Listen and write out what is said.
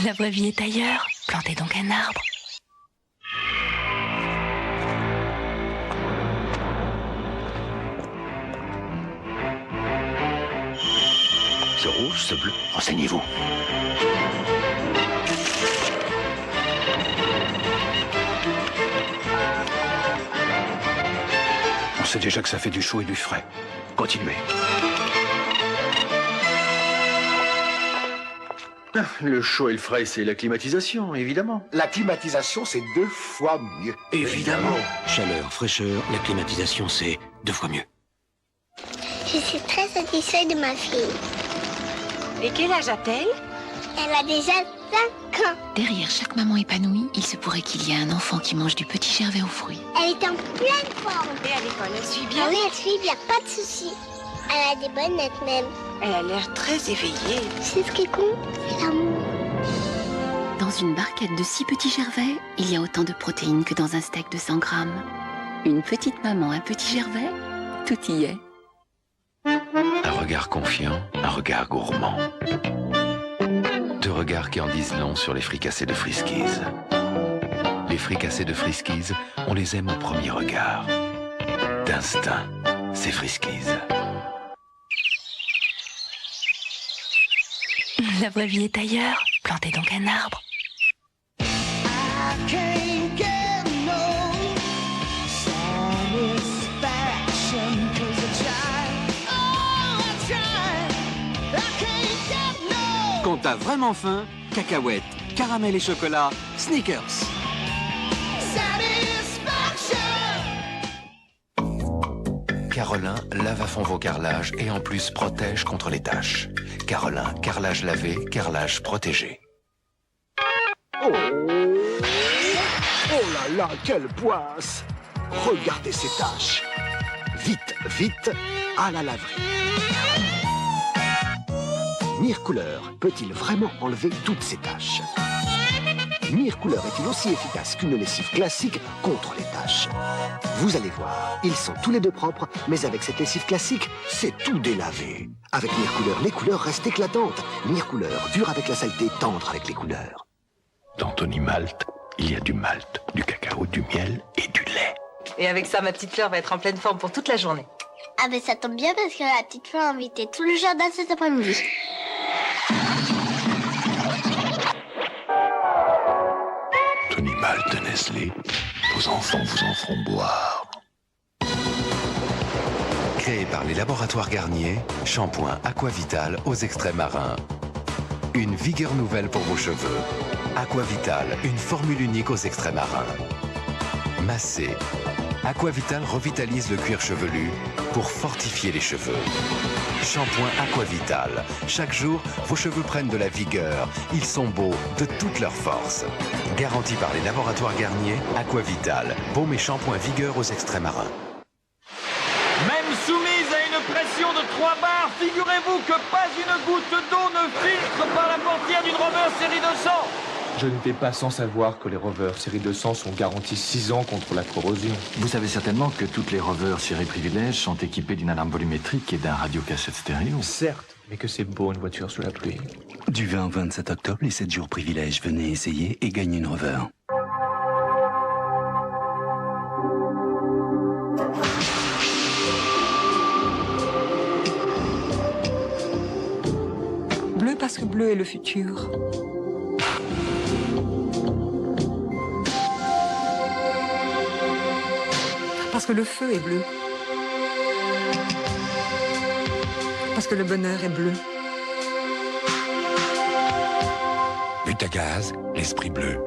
La vraie vie est ailleurs. Plantez donc un arbre. Ce rouge, ce bleu, renseignez-vous. On sait déjà que ça fait du chaud et du frais. Continuez. Le chaud et le frais, c'est la climatisation, évidemment. La climatisation, c'est 2 fois mieux. Évidemment. Chaleur, fraîcheur, la climatisation, c'est 2 fois mieux. Je suis très satisfaite de ma fille. Et quel âge a-t-elle? Elle a déjà 5 ans. Derrière chaque maman épanouie, il se pourrait qu'il y ait un enfant qui mange du petit gervais aux fruits. Elle est en pleine forme. Et à l'école, elle suit bien? Oui, elle suit bien, pas de soucis. Elle a des bonnes notes même. Elle a l'air très éveillée. C'est ce qui compte, c'est l'amour. Dans une barquette de 6 petits gervais, il y a autant de protéines que dans un steak de 100 grammes. Une petite maman, un petit gervais, tout y est. Un regard confiant, un regard gourmand. 2 regards qui en disent long sur les fricassés de Friskies. Les fricassés de Friskies, on les aime au premier regard. D'instinct, c'est Friskies. La vraie vie est ailleurs. Plantez donc un arbre. Quand t'as vraiment faim, cacahuètes, caramel et chocolat, Snickers. Carolin lave à fond vos carrelages et en plus protège contre les taches. Carolin, carrelage lavé, carrelage protégé. Oh là là, quelle poisse! Regardez ces taches. Vite, vite, à la laverie. Mire-Couleur peut-il vraiment enlever toutes ces taches? Mire-Couleur est-il aussi efficace qu'une lessive classique contre les taches? Vous allez voir, ils sont tous les deux propres, mais avec cette lessive classique, c'est tout délavé. Avec Mire-Couleur, les couleurs restent éclatantes. Mire-Couleur dure avec la saleté, tendre avec les couleurs. Dans Tony Malt, il y a du malt, du cacao, du miel et du lait. Et avec ça, ma petite fleur va être en pleine forme pour toute la journée. Ah ben ça tombe bien parce que la petite fleur a invité tout le jardin cet après-midi. Tony Malt de Nestlé, vos enfants vous en feront boire. Créé par les laboratoires Garnier, shampoing Aquavital aux extraits marins. Une vigueur nouvelle pour vos cheveux. Aquavital, une formule unique aux extraits marins. Massé. Aquavital revitalise le cuir chevelu pour fortifier les cheveux. Shampoing Aquavital. Chaque jour, vos cheveux prennent de la vigueur. Ils sont beaux de toute leur force. Garanti par les laboratoires Garnier, Aquavital. Baume et shampoing vigueur aux extraits marins. Même soumise à une pression de 3 bars, figurez-vous que pas une goutte d'eau ne filtre par la portière d'une Rover série 200. Je n'étais pas sans savoir que les Rovers série 200 sont garantis 6 ans contre la corrosion. Vous savez certainement que toutes les Rovers série privilège sont équipées d'une alarme volumétrique et d'un radiocassette stéréo. Certes, mais que c'est beau une voiture sous la pluie. Du 20 au 27 octobre, les 7 jours privilèges, venez essayer et gagnez une Rover. Bleu parce que bleu est le futur. Parce que le feu est bleu. Parce que le bonheur est bleu. Butagaz, l'esprit bleu.